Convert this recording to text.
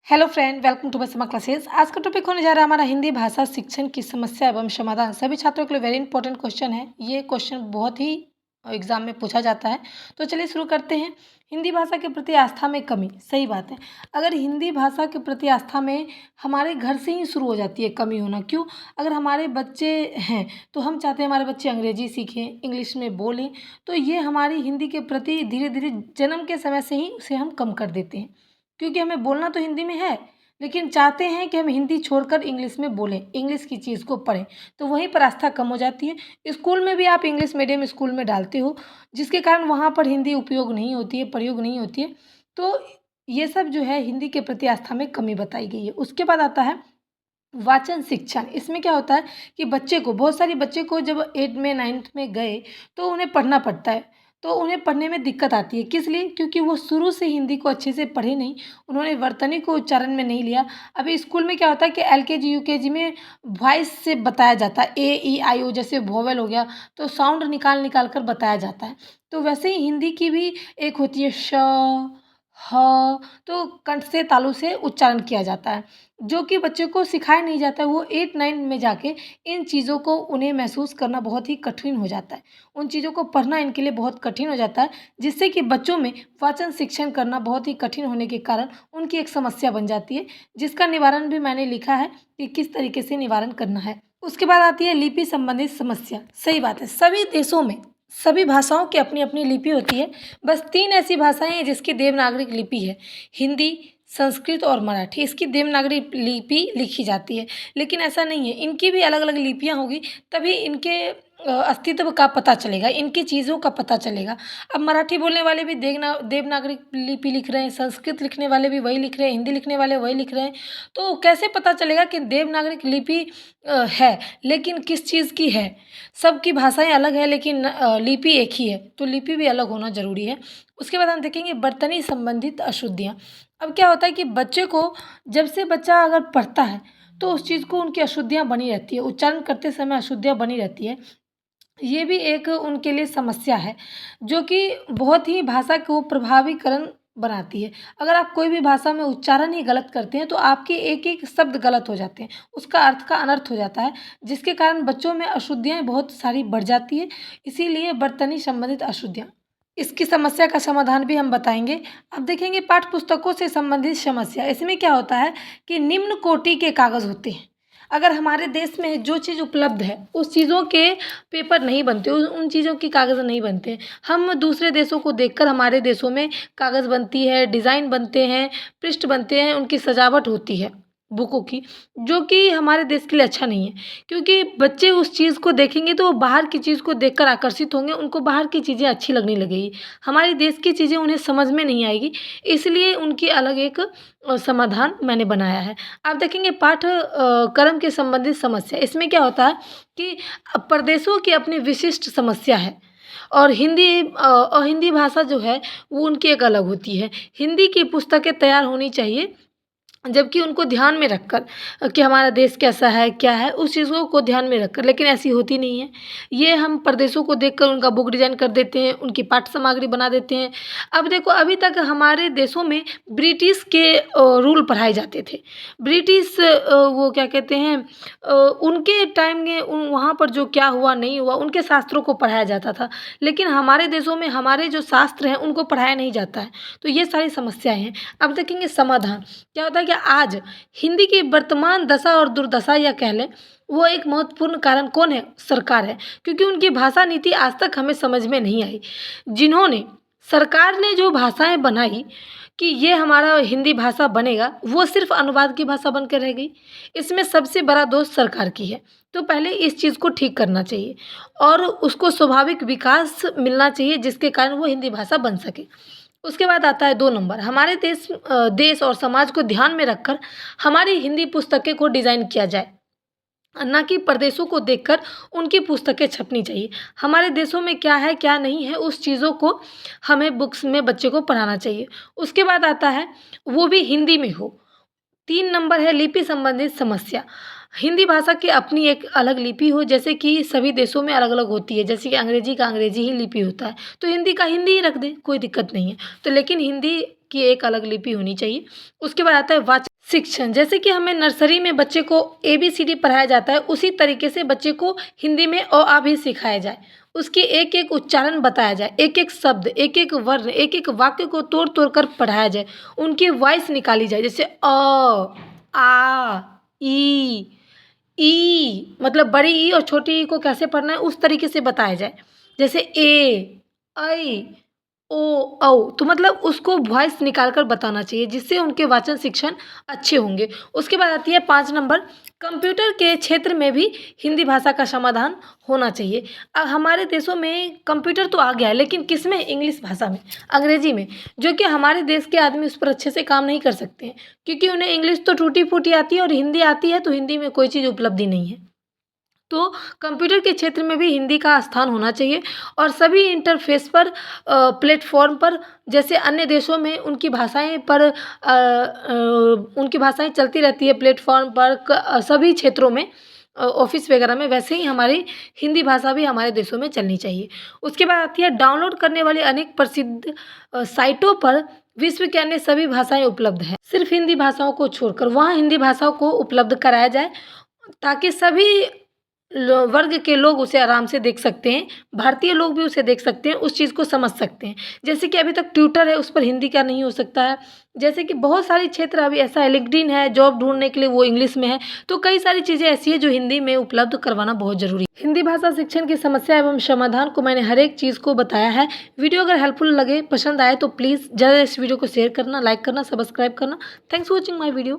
Hello friend, welcome to my summer classes. आज का topic होने जा रहा है हमारा हिंदी भाषा शिक्षण की समस्या एवं समाधान। सभी छात्रों के लिए वेरी इंपॉर्टेंट क्वेश्चन है। ये क्वेश्चन बहुत ही एग्जाम में पूछा जाता है। तो चलिए शुरू करते हैं। हिंदी भाषा के प्रति आस्था में कमी। सही बात है। अगर हिंदी भाषा के प्रति आस्था में हमारे घर से ही शुरू हो जाती है कमी होना। क्यों? अगर हमारे बच्चे हैं तो हम चाहते हैं हमारे बच्चे अंग्रेजी सीखें, इंग्लिश में बोलें। तो ये हमारी हिंदी के प्रति धीरे धीरे जन्म के समय से ही उसे हम कम कर देते हैं, क्योंकि हमें बोलना तो हिंदी में है, लेकिन चाहते हैं कि हम हिंदी छोड़कर इंग्लिश में बोलें, इंग्लिश की चीज़ को पढ़ें। तो वहीं पर आस्था कम हो जाती है। स्कूल में भी आप इंग्लिश मीडियम स्कूल में डालते हो, जिसके कारण वहाँ पर हिंदी उपयोग नहीं होती है, प्रयोग नहीं होती है। तो ये सब जो है हिंदी के प्रति आस्था में कमी बताई गई है। उसके बाद आता है वाचन शिक्षण। इसमें क्या होता है कि बच्चे को, बहुत सारे बच्चे को जब 8 में 9th में गए तो उन्हें पढ़ना पड़ता है। तो उन्हें पढ़ने में दिक्कत आती है। किस लिए? क्योंकि वो शुरू से हिंदी को अच्छे से पढ़े नहीं, उन्होंने वर्तनी को उच्चारण में नहीं लिया। अभी स्कूल में क्या होता है कि एलकेजी यूकेजी में वॉइस से बताया जाता है, ए ई आई ओ जैसे वोवेल हो गया, तो साउंड निकाल निकाल कर बताया जाता है। तो वैसे ही हिंदी की भी एक होती है श, ह, तो कंठ से तालु से उच्चारण किया जाता है, जो कि बच्चे को सिखाया नहीं जाता है। वो 8 9 में जाके इन चीज़ों को उन्हें महसूस करना बहुत ही कठिन हो जाता है। उन चीज़ों को पढ़ना इनके लिए बहुत कठिन हो जाता है, जिससे कि बच्चों में वाचन शिक्षण करना बहुत ही कठिन होने के कारण उनकी एक समस्या बन जाती है, जिसका निवारण भी मैंने लिखा है कि किस तरीके से निवारण करना है। उसके बाद आती है लिपि संबंधित समस्या। सही बात है, सभी देशों में सभी भाषाओं की अपनी अपनी लिपि होती है। बस 3 ऐसी भाषाएं हैं जिसकी देवनागरी लिपि है, हिंदी, संस्कृत और मराठी। इसकी देवनागरी लिपि लिखी जाती है, लेकिन ऐसा नहीं है, इनकी भी अलग अलग लिपियाँ होगी, तभी इनके अस्तित्व का पता चलेगा, इनकी चीज़ों का पता चलेगा। अब मराठी बोलने वाले भी देवनागरी लिपि लिख रहे हैं, संस्कृत लिखने वाले भी वही लिख रहे हैं, हिंदी लिखने वाले वही लिख रहे हैं। तो कैसे पता चलेगा कि देवनागरी लिपि है, लेकिन किस चीज़ की है? सबकी भाषाएं अलग है, लेकिन लिपि एक ही है, तो लिपि भी अलग होना ज़रूरी है। उसके बाद हम देखेंगे बर्तनी संबंधित अशुद्धियाँ। अब क्या होता है कि बच्चे को, जब से बच्चा अगर पढ़ता है तो उस चीज़ को उनकी अशुद्धियाँ बनी रहती है, उच्चारण करते समय अशुद्धियाँ बनी रहती है। ये भी एक उनके लिए समस्या है, जो कि बहुत ही भाषा को प्रभावीकरण बनाती है। अगर आप कोई भी भाषा में उच्चारण ही गलत करते हैं तो आपके एक एक शब्द गलत हो जाते हैं, उसका अर्थ का अनर्थ हो जाता है, जिसके कारण बच्चों में अशुद्धियाँ बहुत सारी बढ़ जाती है। इसीलिए बर्तनी संबंधित अशुद्धियाँ, इसकी समस्या का समाधान भी हम बताएंगे। अब देखेंगे पाठ्य पुस्तकों से संबंधित समस्या। इसमें क्या होता है कि निम्न कोटि के कागज़ होते हैं। अगर हमारे देश में जो चीज़ उपलब्ध है उस चीज़ों के पेपर नहीं बनते, उन चीज़ों की कागज़ नहीं बनते हैं। हम दूसरे देशों को देखकर हमारे देशों में कागज़ बनती है, डिज़ाइन बनते हैं, पृष्ठ बनते हैं, उनकी सजावट होती है बुकों की, जो कि हमारे देश के लिए अच्छा नहीं है। क्योंकि बच्चे उस चीज़ को देखेंगे तो वो बाहर की चीज़ को देखकर आकर्षित होंगे, उनको बाहर की चीज़ें अच्छी लगने लगेगी, हमारे देश की चीज़ें उन्हें समझ में नहीं आएगी। इसलिए उनकी अलग एक समाधान मैंने बनाया है। आप देखेंगे क्रम के संबंधित समस्या। इसमें क्या होता है कि प्रदेशों की अपनी विशिष्ट समस्या है, और हिंदी भाषा जो है वो उनकी एक अलग होती है। हिंदी की पुस्तकें तैयार होनी चाहिए, जबकि उनको ध्यान में रखकर कि हमारा देश कैसा है, क्या है, उस चीज़ों को ध्यान में रखकर, लेकिन ऐसी होती नहीं है। ये हम प्रदेशों को देखकर उनका बुक डिज़ाइन कर देते हैं, उनकी पाठ्य सामग्री बना देते हैं। अब देखो, अभी तक हमारे देशों में ब्रिटिश के रूल पढ़ाए जाते थे। ब्रिटिश वो क्या कहते हैं, उनके टाइम में वहाँ पर जो क्या हुआ नहीं हुआ, उनके शास्त्रों को पढ़ाया जाता था। लेकिन हमारे देशों में हमारे जो शास्त्र हैं उनको पढ़ाया नहीं जाता है। तो ये सारी समस्याएँ हैं। अब देखेंगे समाधान। क्या होता है कि आज हिंदी की वर्तमान दशा और दुर्दशा या कह लें, वो एक महत्वपूर्ण कारण कौन है? सरकार है। क्योंकि उनकी भाषा नीति आज तक हमें समझ में नहीं आई। जिन्होंने, सरकार ने जो भाषाएं बनाई कि ये हमारा हिंदी भाषा बनेगा, वो सिर्फ अनुवाद की भाषा बन कर रह गई। इसमें सबसे बड़ा दोष सरकार की है। तो पहले इस चीज़ को ठीक करना चाहिए और उसको स्वाभाविक विकास मिलना चाहिए, जिसके कारण वो हिंदी भाषा बन सके। उसके बाद आता है 2 नंबर, हमारे देश और समाज को ध्यान में रखकर हमारी हिंदी पुस्तकें को डिज़ाइन किया जाए, ना कि प्रदेशों को देखकर उनकी पुस्तकें छपनी चाहिए। हमारे देशों में क्या है, क्या नहीं है, उस चीज़ों को हमें बुक्स में बच्चे को पढ़ाना चाहिए। उसके बाद आता है वो भी हिंदी में हो। 3 नंबर है लिपि संबंधित समस्या। हिंदी भाषा की अपनी एक अलग लिपि हो, जैसे कि सभी देशों में अलग अलग होती है, जैसे कि अंग्रेजी का अंग्रेजी ही लिपि होता है, तो हिंदी का हिंदी ही रख दें, कोई दिक्कत नहीं है। तो लेकिन हिंदी की एक अलग लिपि होनी चाहिए। उसके बाद आता है वाचक शिक्षण, जैसे कि हमें नर्सरी में बच्चे को ABCD पढ़ाया जाता है, उसी तरीके से बच्चे को हिंदी में अ आ भी सिखाया जाए, उसकी एक एक उच्चारण बताया जाए, एक एक शब्द, एक एक वर्ण, एक एक वाक्य को तोड़ तोड़ कर पढ़ाया जाए, उनकी वॉइस निकाली जाए, जैसे आ ई मतलब बड़ी ई और छोटी ई को कैसे पढ़ना है उस तरीके से बताया जाए, जैसे ए ऐ ओ औ, तो मतलब उसको वॉइस निकाल कर बताना चाहिए, जिससे उनके वाचन शिक्षण अच्छे होंगे। उसके बाद आती है 5 नंबर, कंप्यूटर के क्षेत्र में भी हिंदी भाषा का समाधान होना चाहिए। हमारे देशों में कंप्यूटर तो आ गया है, लेकिन किस में? इंग्लिश भाषा में, अंग्रेजी में, जो कि हमारे देश के आदमी उस पर अच्छे से काम नहीं कर सकते हैं, क्योंकि उन्हें इंग्लिश तो टूटी फूटी आती है और हिंदी आती है, तो हिंदी में कोई चीज़ उपलब्धि नहीं है। तो कंप्यूटर के क्षेत्र में भी हिंदी का स्थान होना चाहिए, और सभी इंटरफेस पर प्लेटफॉर्म पर, जैसे अन्य देशों में उनकी भाषाएं पर उनकी भाषाएं चलती रहती है प्लेटफॉर्म पर सभी क्षेत्रों में, ऑफिस वगैरह में, वैसे ही हमारी हिंदी भाषा भी हमारे देशों में चलनी चाहिए। उसके बाद आती है डाउनलोड करने वाले अनेक प्रसिद्ध साइटों पर विश्व के अन्य सभी भाषाएं उपलब्ध हैं, सिर्फ हिंदी भाषाओं को छोड़कर वहाँ हिंदी भाषाओं को उपलब्ध कराया जाए, ताकि सभी वर्ग के लोग उसे आराम से देख सकते हैं, भारतीय लोग भी उसे देख सकते हैं, उस चीज़ को समझ सकते हैं। जैसे कि अभी तक ट्विटर है, उस पर हिंदी का नहीं हो सकता है, जैसे कि बहुत सारी क्षेत्र अभी ऐसा है, लिंक्डइन है, जॉब ढूंढने के लिए वो इंग्लिश में है, तो कई सारी चीज़ें ऐसी है जो हिंदी में उपलब्ध करवाना बहुत ज़रूरी है। हिंदी भाषा शिक्षण की समस्या एवं समाधान को मैंने हर एक चीज़ को बताया है। वीडियो अगर हेल्पफुल लगे, पसंद आए, तो प्लीज़ ज़्यादा इस वीडियो को शेयर करना, लाइक करना, सब्सक्राइब करना। Thanks for watching my video.